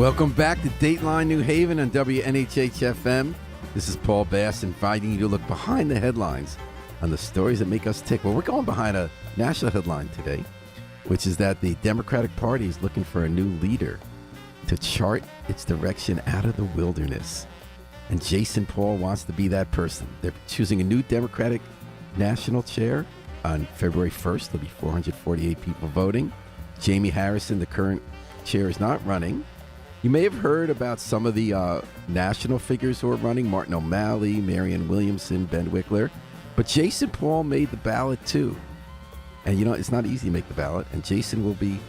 Welcome back to Dateline New Haven on WNHH-FM. This is Paul Bass inviting you to look behind the headlines on the stories that make us tick. Well, we're going behind a national headline today, which is that the Democratic Party is looking for a new leader to chart its direction out of the wilderness. And Jason Paul wants to be that person. They're choosing a new Democratic national chair on February 1st. There'll be 448 people voting. Jamie Harrison, the current chair, is not running. You may have heard about some of the national figures who are running: Martin O'Malley, Marianne Williamson, Ben Wickler. But Jason Paul made the ballot too. And you know, it's not easy to make the ballot. And Jason will be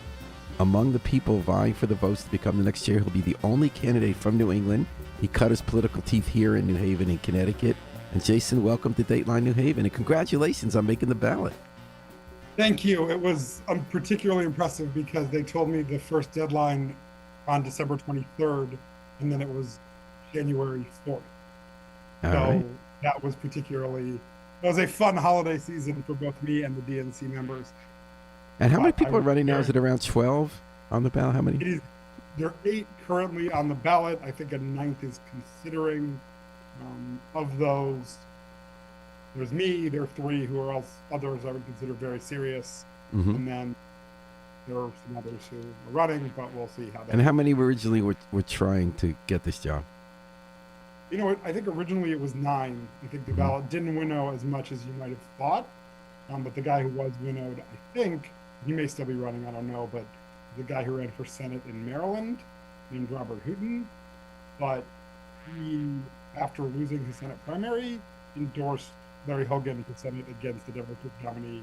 among the people vying for the votes to become the next chair. He'll be the only candidate from New England. He cut his political teeth here in New Haven in Connecticut. And Jason, welcome to Dateline New Haven. And congratulations on making the ballot. Thank you. It was particularly impressive because they told me the first deadline on December 23rd, and then it was January 4th. So that was it was a fun holiday season for both me and the DNC members. And how many people are running now? Is it around 12 on the ballot? How many? There are 8 currently on the ballot. I think a 9th is considering. Of those, there's me, there are 3 who are others I would consider very serious. Mm-hmm. And then there are some others who are running, but we'll see how that And how many originally were trying to get this job? You know, I think originally it was 9. I think the ballot didn't winnow as much as you might have thought. But the guy who was winnowed, I think, he may still be running, I don't know, but the guy who ran for Senate in Maryland named Robert Hooton. But he, after losing his Senate primary, endorsed Larry Hogan for Senate against the Democratic nominee,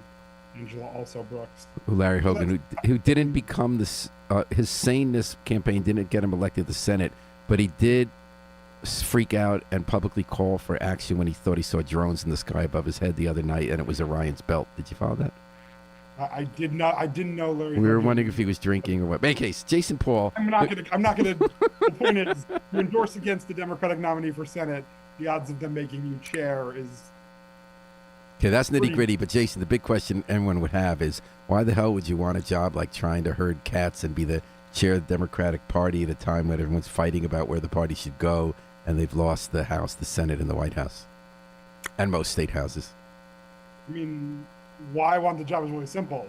Angela Also Brooks. Larry Hogan, who didn't become this, his saneness campaign didn't get him elected to the Senate, but he did freak out and publicly call for action when he thought he saw drones in the sky above his head the other night, and it was Orion's belt. Did you follow that? I did not. I didn't know Larry. We were wondering if he was drinking or what. In any case, Jason Paul. I'm not gonna. The point is, you endorse against the Democratic nominee for Senate, the odds of them making you chair is. Okay, that's nitty gritty. But Jason, the big question everyone would have is, why the hell would you want a job like trying to herd cats and be the chair of the Democratic Party at a time when everyone's fighting about where the party should go, and they've lost the House, the Senate, and the White House, and most state houses? I mean, why I want the job is really simple.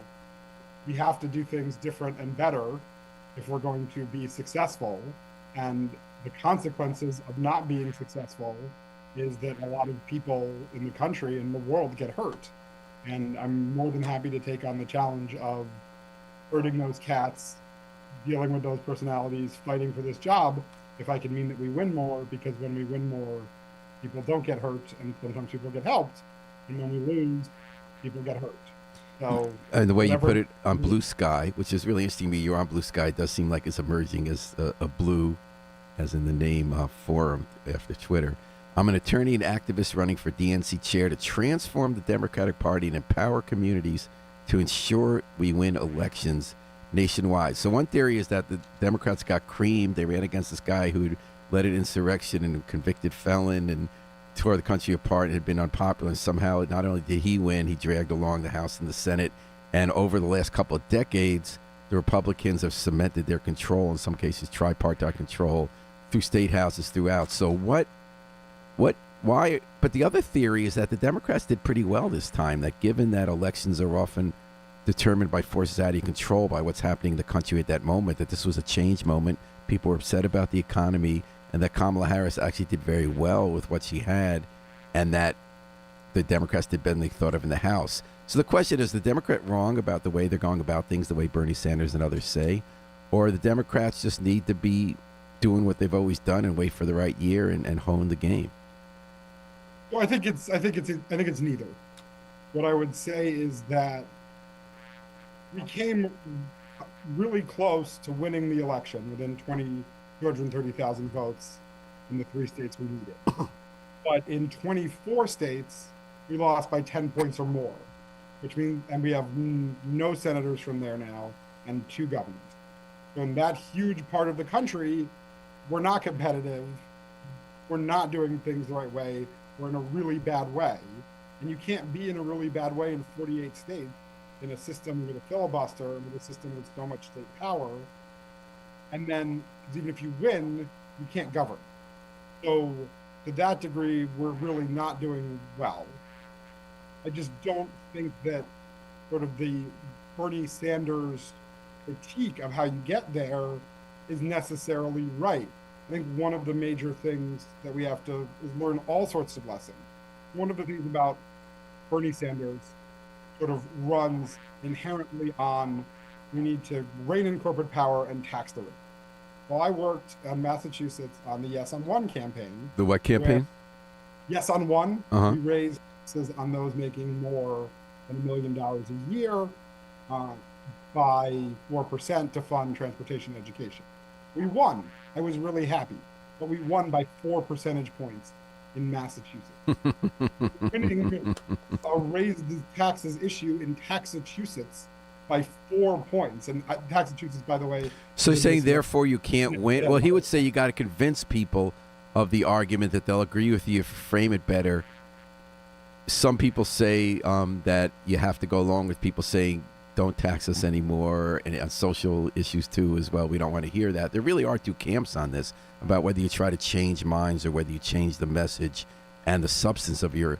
We have to do things different and better if we're going to be successful. And the consequences of not being successful is that a lot of people in the country and the world get hurt. And I'm more than happy to take on the challenge of herding those cats, dealing with those personalities, fighting for this job, if I can mean that we win more, because when we win more, people don't get hurt, and sometimes people get helped. And when we lose, people get hurt. So, and the way you put it on Blue Sky, which is really interesting to me, you're on Blue Sky, it does seem like it's emerging as a blue, as in the name, forum after Twitter. I'm an attorney and activist running for DNC chair to transform the Democratic Party and empower communities to ensure we win elections nationwide. So one theory is that the Democrats got creamed. They ran against this guy who led an insurrection and a convicted felon and tore the country apart and had been unpopular. And somehow, not only did he win, he dragged along the House and the Senate. And over the last couple of decades, the Republicans have cemented their control, in some cases tripartite control, through state houses throughout. So why? But the other theory is that the Democrats did pretty well this time, that given that elections are often determined by forces out of control by what's happening in the country at that moment, that this was a change moment. People were upset about the economy, and that Kamala Harris actually did very well with what she had, and that the Democrats did better than they thought of in the House. So the question is the Democrat wrong about the way they're going about things, the way Bernie Sanders and others say, or the Democrats just need to be doing what they've always done and wait for the right year and hone the game? Well, I think it's neither. What I would say is that we came really close to winning the election within 230,000 votes in the 3 states we needed. But in 24 states, we lost by 10 points or more, which means, and we have no senators from there now and 2 governors. So in that huge part of the country, we're not competitive. We're not doing things the right way. We're in a really bad way. And you can't be in a really bad way in 48 states in a system with a filibuster and with a system with so much state power And then, 'cause even if you win, you can't govern. So to that degree, we're really not doing well. I just don't think that sort of the Bernie Sanders critique of how you get there is necessarily right. I think one of the major things that we have to is learn all sorts of lessons. One of the things about Bernie Sanders sort of runs inherently on we need to rein in corporate power and tax the rich. Well, I worked in Massachusetts on the Yes on One campaign. The what campaign? Yes on One. Uh-huh. We raised taxes on those making more than $1 million a year by 4% to fund transportation and education. We won. I was really happy, but we won by 4 percentage points in Massachusetts. Winning a raise the taxes issue in Massachusetts by 4 points. And Massachusetts, by the way. So you're saying, therefore, you can't win? Well, he would say you got to convince people of the argument that they'll agree with you if you frame it better. Some people say that you have to go along with people saying, don't tax us anymore, and on social issues too as well. We don't want to hear that. There really are two camps on this about whether you try to change minds or whether you change the message and the substance of your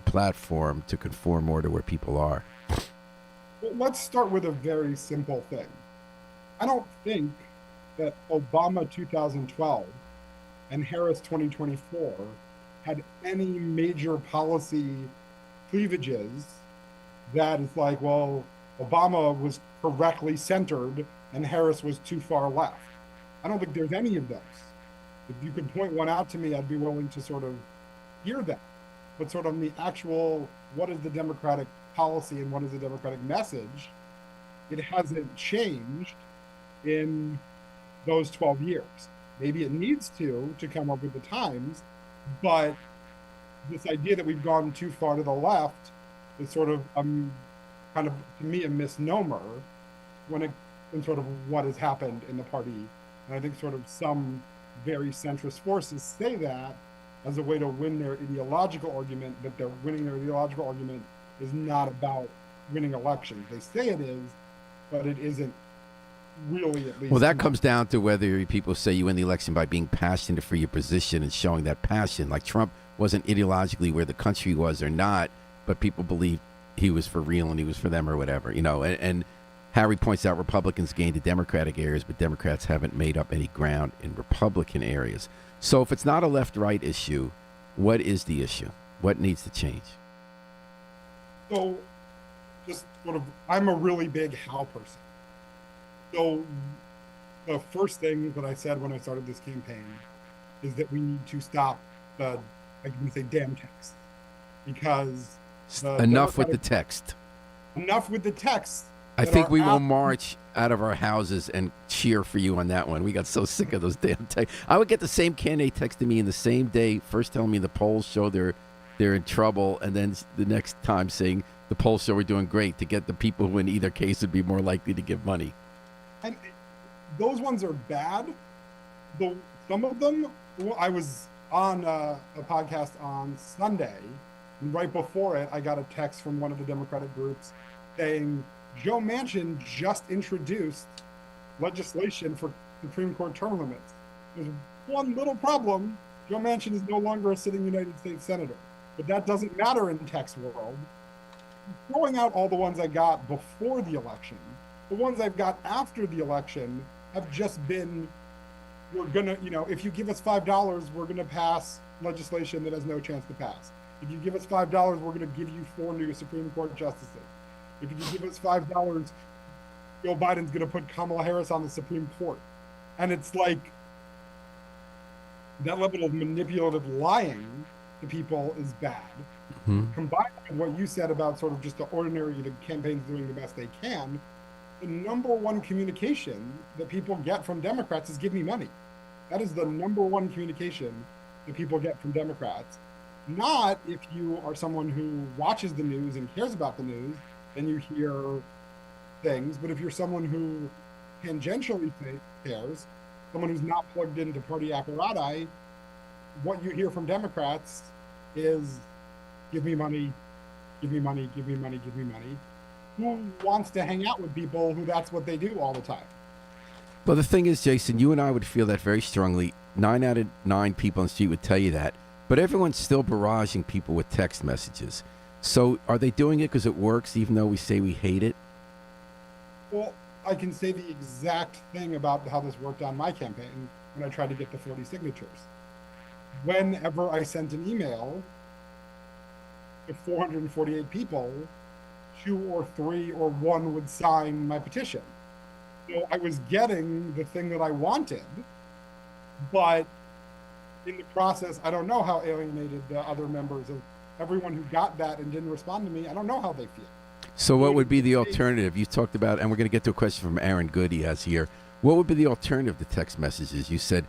platform to conform more to where people are. Well, let's start with a very simple thing. I don't think that Obama 2012 and Harris 2024 had any major policy cleavages that is like, well, Obama was correctly centered and Harris was too far left. I don't think there's any of those. If you could point one out to me, I'd be willing to sort of hear that. But sort of the actual, what is the Democratic policy and what is the Democratic message, it hasn't changed in those 12 years. Maybe it needs to come up with the times, but this idea that we've gone too far to the left is sort of kind of, to me, a misnomer in sort of what has happened in the party. And I think sort of some very centrist forces say that as a way to win their ideological argument, that they're winning their ideological argument is not about winning elections. They say it is, but it isn't really, at least. Well, that comes down to whether people say you win the election by being passionate for your position and showing that passion. Like Trump wasn't ideologically where the country was or not, but people believe he was for real and he was for them or whatever, you know. And Harry points out Republicans gained the Democratic areas, but Democrats haven't made up any ground in Republican areas. So if it's not a left-right issue, what is the issue? What needs to change? So just sort of, I'm a really big how person. So the first thing that I said when I started this campaign is that we need to stop the, I can say, damn text. Because enough with the text. Enough with the text. I think we will march out of our houses and cheer for you on that one. We got so sick of those damn texts. I would get the same candidate texting me in the same day, first telling me the polls show they're in trouble, and then the next time saying the polls show we're doing great, to get the people who in either case would be more likely to give money. And those ones are bad. Some of them, I was on a podcast on Sunday, and right before it, I got a text from one of the Democratic groups saying, Joe Manchin just introduced legislation for Supreme Court term limits. There's one little problem. Joe Manchin is no longer a sitting United States Senator. But that doesn't matter in text world. Throwing out all the ones I got before the election, the ones I've got after the election have just been, we're gonna, if you give us $5, we're gonna pass legislation that has no chance to pass. If you give us $5, we're gonna give you 4 new Supreme Court justices. If you give us $5, Joe Biden's gonna put Kamala Harris on the Supreme Court. And it's like, that level of manipulative lying to people is bad. Mm-hmm. Combined with what you said about sort of just the ordinary campaigns doing the best they can, the number one communication that people get from Democrats is give me money. That is the number one communication that people get from Democrats. Not if you are someone who watches the news and cares about the news, then you hear things, but if you're someone who tangentially cares, someone who's not plugged into party apparati, what you hear from Democrats is give me money, give me money, give me money, give me money. Who wants to hang out with people who that's what they do all the time? Well, the thing is, Jason, you and I would feel that very strongly. 9 out of 9 people on the street would tell you that. But everyone's still barraging people with text messages. So are they doing it because it works, even though we say we hate it? Well, I can say the exact thing about how this worked on my campaign when I tried to get the 40 signatures. Whenever I sent an email to 448 people, 2 or 3 or 1 would sign my petition. So I was getting the thing that I wanted, but in the process, I don't know how alienated the other members of everyone who got that and didn't respond to me. I don't know how they feel. So what would be the alternative? You talked about, and we're going to get to a question from Aaron Good he has here. What would be the alternative to text messages? You said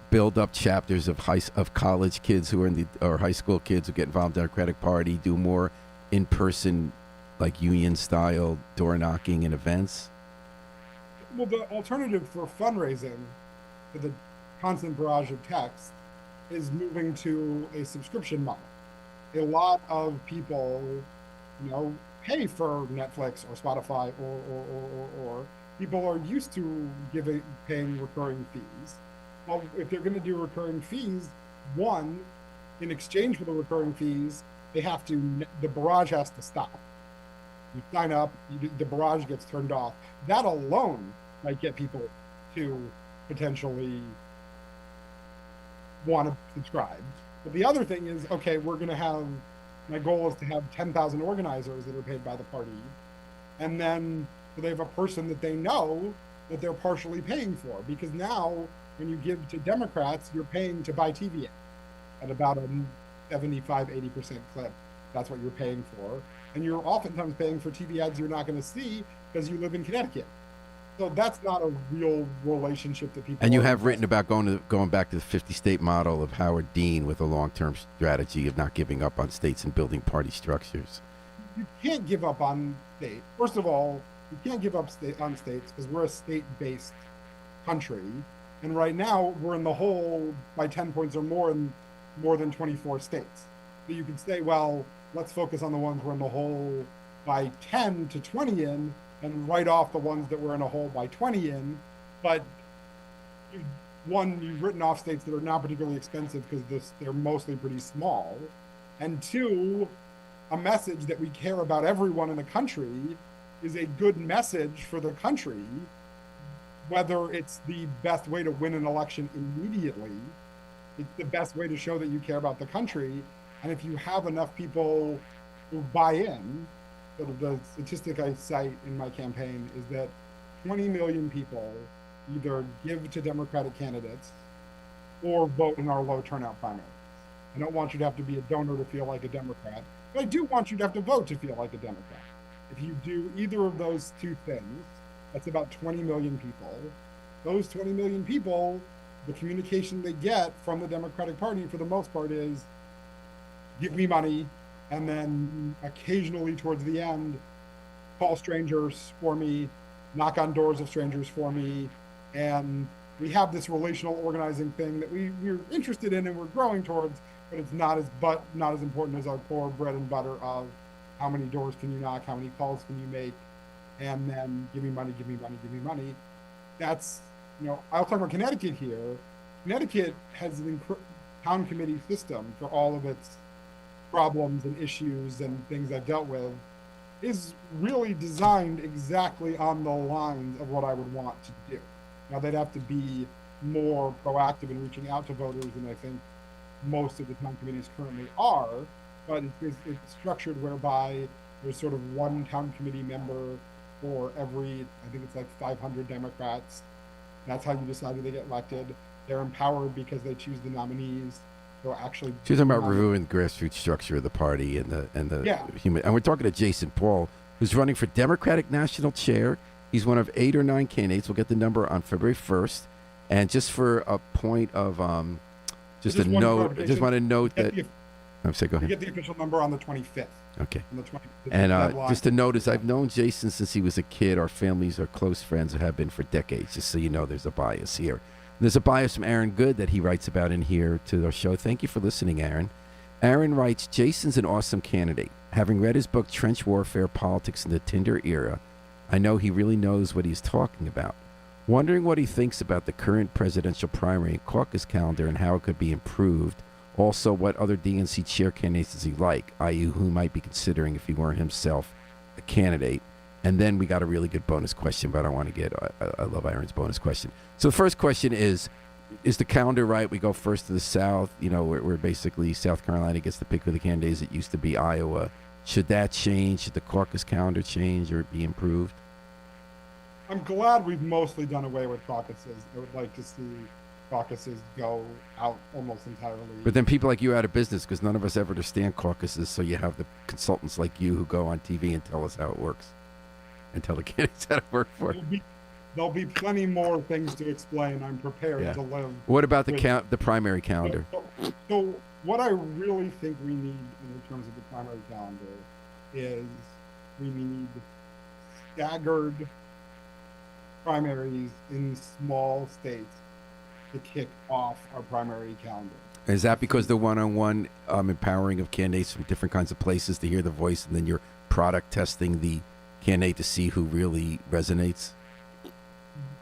build up chapters of college kids who are or high school kids who get involved in the Democratic Party, do more in-person, like union-style door knocking and events. Well, the alternative for fundraising for the constant barrage of text is moving to a subscription model. A lot of people, pay for Netflix or Spotify or people are used to paying recurring fees. Well, if they're going to do recurring fees, one, in exchange for the recurring fees, the barrage has to stop. You sign up, the barrage gets turned off. That alone might get people to potentially want to subscribe. But the other thing is, okay, my goal is to have 10,000 organizers that are paid by the party. And then they have a person that they know that they're partially paying for. Because now, when you give to Democrats, you're paying to buy TV at about a 75-80% clip. That's what you're paying for. And you're oftentimes paying for TV ads you're not going to see because you live in Connecticut. So that's not a real relationship that people. And you have written about going back to the 50-state model of Howard Dean with a long-term strategy of not giving up on states and building party structures. You can't give up on states. First of all, you can't give up on states because we're a state-based country. And right now, we're in the hole by 10 points or more in more than 24 states. So you can say, well, let's focus on the ones we're in the hole by 10 to 20 in, and write off the ones that were in a hole by 20 in. But you've written off states that are not particularly expensive because they're mostly pretty small. And 2, a message that we care about everyone in the country is a good message for the country, whether it's the best way to win an election immediately. It's the best way to show that you care about the country. And if you have enough people who buy in, the statistic I cite in my campaign is that 20 million people either give to Democratic candidates or vote in our low turnout primaries. I don't want you to have to be a donor to feel like a Democrat, but I do want you to have to vote to feel like a Democrat. If you do either of those 2 things, that's about 20 million people. Those 20 million people, the communication they get from the Democratic Party for the most part is, give me money, and then occasionally towards the end, call strangers for me, knock on doors of strangers for me. And we have this relational organizing thing that we're interested in and we're growing towards, but it's not as important as our core bread and butter of how many doors can you knock, how many calls can you make, and then give me money, give me money, give me money. That's, I'll talk about Connecticut here. Connecticut has an town committee system for all of its problems and issues and things I've dealt with, is really designed exactly on the lines of what I would want to do. Now, they'd have to be more proactive in reaching out to voters than I think most of the town committees currently are, but it's structured whereby there's sort of one town committee member for every, I think it's like 500 Democrats. That's how you decide who they get elected. They're empowered because they choose the nominees. Actually, she's talking about reviewing the grassroots structure of the party and the human. And we're talking to Jason Paul, who's running for Democratic National Chair. He's one of 8 or 9 candidates. We'll get the number on February 1st. And just for a point of just a note, I just want to note that. I'm sorry, go ahead. You get the official number on the 25th. Okay. On the 25th. And just to notice, I've known Jason since he was a kid. Our families are close friends and have been for decades. Just so you know, there's a bias here. There's a bias from Aaron Good that he writes about in here to our show. Thank you for listening, Aaron. Aaron writes, Jason's an awesome candidate. Having read his book, Trench Warfare, Politics in the Tinder Era, I know he really knows what he's talking about. Wondering what he thinks about the current presidential primary and caucus calendar and how it could be improved. Also, what other DNC chair candidates does he like, i.e., who might be considering if he weren't himself a candidate. And then we got a really good bonus question, but I don't want to get. I love Aaron's bonus question. So the first question is the calendar right? We go first to the South. You know, where basically South Carolina gets to pick who the candidate is. It used to be Iowa. Should that change? Should the caucus calendar change or be improved? I'm glad we've mostly done away with caucuses. I would like to see caucuses go out almost entirely. But then people like you are out of business because none of us ever understand caucuses. So you have the consultants like you who go on TV and tell us how it works and tell the candidates how to work for it. There'll be plenty more things to explain. I'm prepared to live. What about the primary calendar? So what I really think we need in terms of the primary calendar is we need staggered primaries in small states to kick off our primary calendar. Is that because the one-on-one empowering of candidates from different kinds of places to hear the voice, and then you're product testing the candidate to see who really resonates?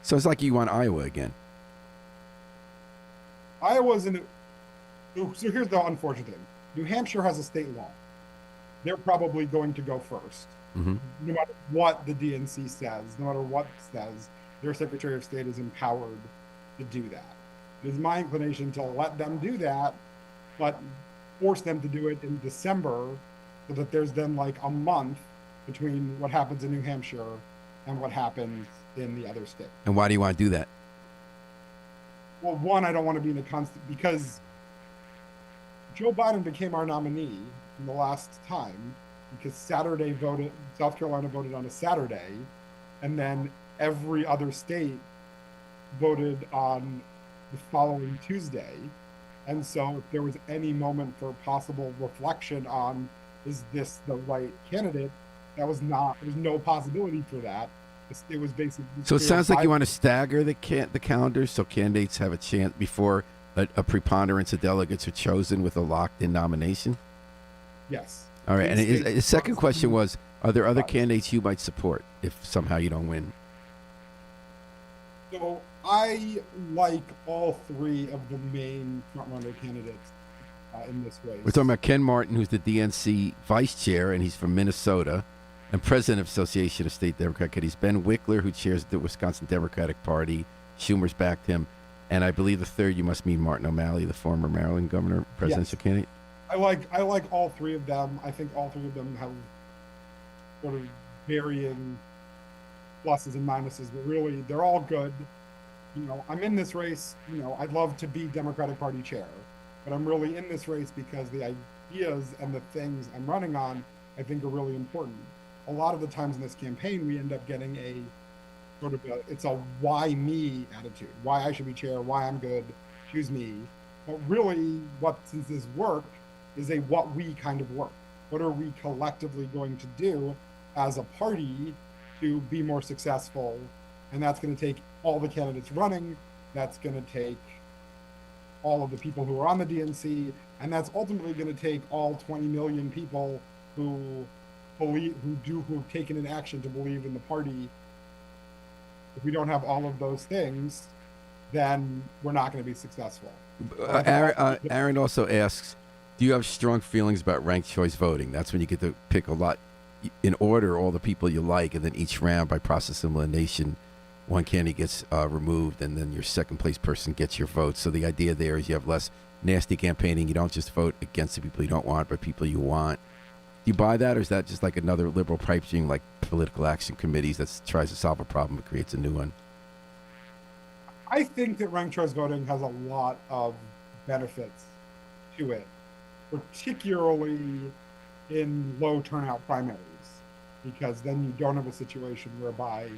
So it's like you want Iowa again. Iowa's in. So here's the unfortunate thing: New Hampshire has a state law. They're probably going to go first. Mm-hmm. No matter what the DNC says, no matter what it says, their Secretary of State is empowered to do that. It is my inclination to let them do that, but force them to do it in December so that there's then like a month between what happens in New Hampshire and what happens in the other state. And why do you want to do that? Well, one, I don't want to be in a constant, because Joe Biden became our nominee in the last time because South Carolina voted on a Saturday, and then every other state voted on the following Tuesday. And so if there was any moment for possible reflection on, is this the right candidate? There's no possibility for that. It was basically. So it sounds like you want to stagger the calendar so candidates have a chance before a preponderance of delegates are chosen with a locked-in nomination? Yes. All right. And his second question was, are there other candidates you might support if somehow you don't win? So I like all three of the main front-runner candidates in this race. We're talking about Ken Martin, who's the DNC vice chair, and he's from Minnesota, and president of Association of State Democrat Candidates. Ben Wickler, who chairs the Wisconsin Democratic Party. Schumer's backed him. And I believe the third, you must mean Martin O'Malley, the former Maryland governor, presidential candidate. I like all three of them. I think all three of them have sort of varying pluses and minuses, but really they're all good. You know, I'm in this race. You know, I'd love to be Democratic Party chair, but I'm really in this race because the ideas and the things I'm running on, I think, are really important. A lot of the times in this campaign, we end up getting a sort of it's a why me attitude, why I should be chair, why I'm good, choose me. But really, since this work is a what we kind of work. What are we collectively going to do as a party to be more successful? And that's going to take all the candidates running. That's going to take all of the people who are on the DNC. And that's ultimately going to take all 20 million people who have taken an action to believe in the party. If we don't have all of those things, then we're not going to be successful. Aaron also asks, do you have strong feelings about ranked choice voting? That's when you get to pick a lot in order, all the people you like, and then each round by process of elimination, one candidate gets removed, and then your second place person gets your vote. So the idea there is you have less nasty campaigning. You don't just vote against the people you don't want, but people you want. Do you buy that, or is that just like another liberal pipe dream, like political action committees that tries to solve a problem but creates a new one? I think that ranked choice voting has a lot of benefits to it, particularly in low turnout primaries, because then you don't have a situation whereby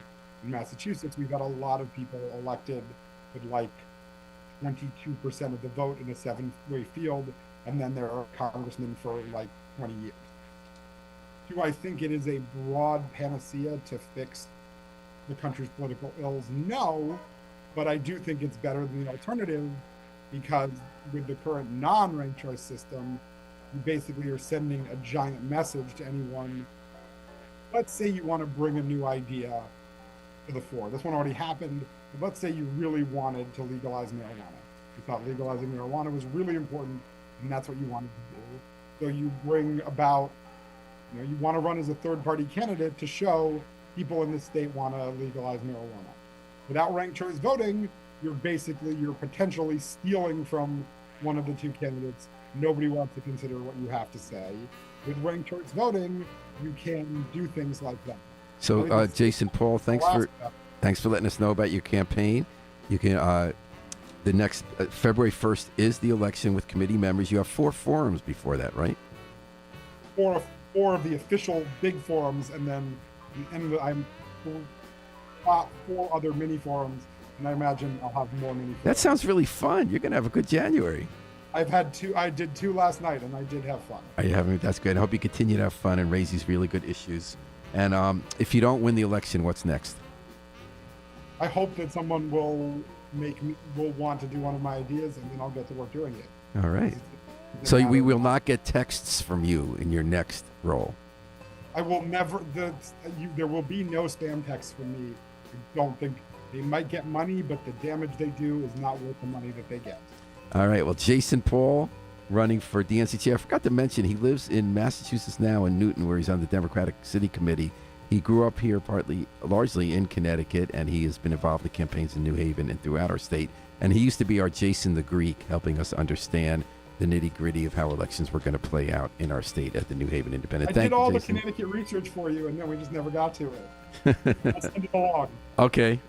in Massachusetts we've got a lot of people elected with like 22% of the vote in a 7-way field, and then there are congressmen for like 20 years. Do I think it is a broad panacea to fix the country's political ills? No, but I do think it's better than the alternative, because with the current non-ranked choice system, you basically are sending a giant message to anyone. Let's say you want to bring a new idea to the fore. This one already happened But let's say you really wanted to legalize marijuana. You thought legalizing marijuana was really important, and that's what you wanted to do. So you bring about, you want to run as a third-party candidate to show people in the state want to legalize marijuana. Without ranked choice voting, you're potentially stealing from one of the two candidates. Nobody wants to consider what you have to say. With ranked choice voting, you can do things like that. So, Jason Paul, thanks for letting us know about your campaign. You can the next February 1st is the election with committee members. You have 4 forums before that, right? Four of the official big forums, and then I'm 4 other mini forums, and I imagine I'll have more mini forums. That sounds really fun. You're gonna have a good January. I've had 2. I did 2 last night, and I did have fun. Are you having? That's good. I hope you continue to have fun and raise these really good issues. And if you don't win the election, what's next? I hope that someone will want to do one of my ideas, and then I'll get to work doing it. All right. So we will not get texts from you in your next role. I will never. There will be no spam texts from me. I don't think they might get money, but the damage they do is not worth the money that they get. All right. Well, Jason Paul, running for DNC chair. I forgot to mention he lives in Massachusetts now, in Newton, where he's on the Democratic City Committee. He grew up here largely in Connecticut, and he has been involved in campaigns in New Haven and throughout our state. And he used to be our Jason the Greek, helping us understand the nitty-gritty of how elections were going to play out in our state at the New Haven Independent. I did all the Connecticut research for you, and then we just never got to it. Let's send it along. Okay.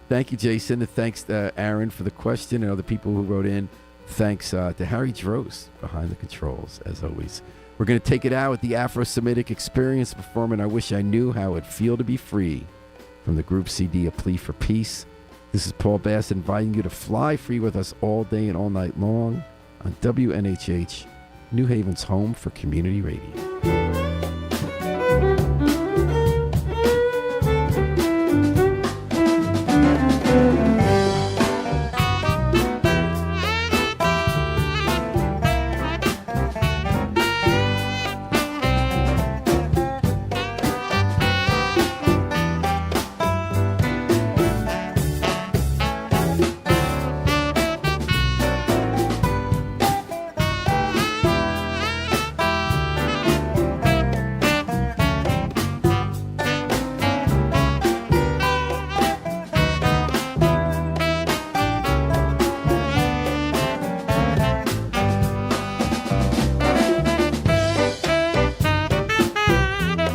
Thank you, Jason. And thanks to Aaron for the question and other people who wrote in. Thanks to Harry Droz behind the controls, as always. We're going to take it out with the Afro-Semitic Experience performing I Wish I Knew How It'd Feel to Be Free from the group CD A Plea for Peace. This is Paul Bass inviting you to fly free with us all day and all night long on WNHH, New Haven's home for community radio.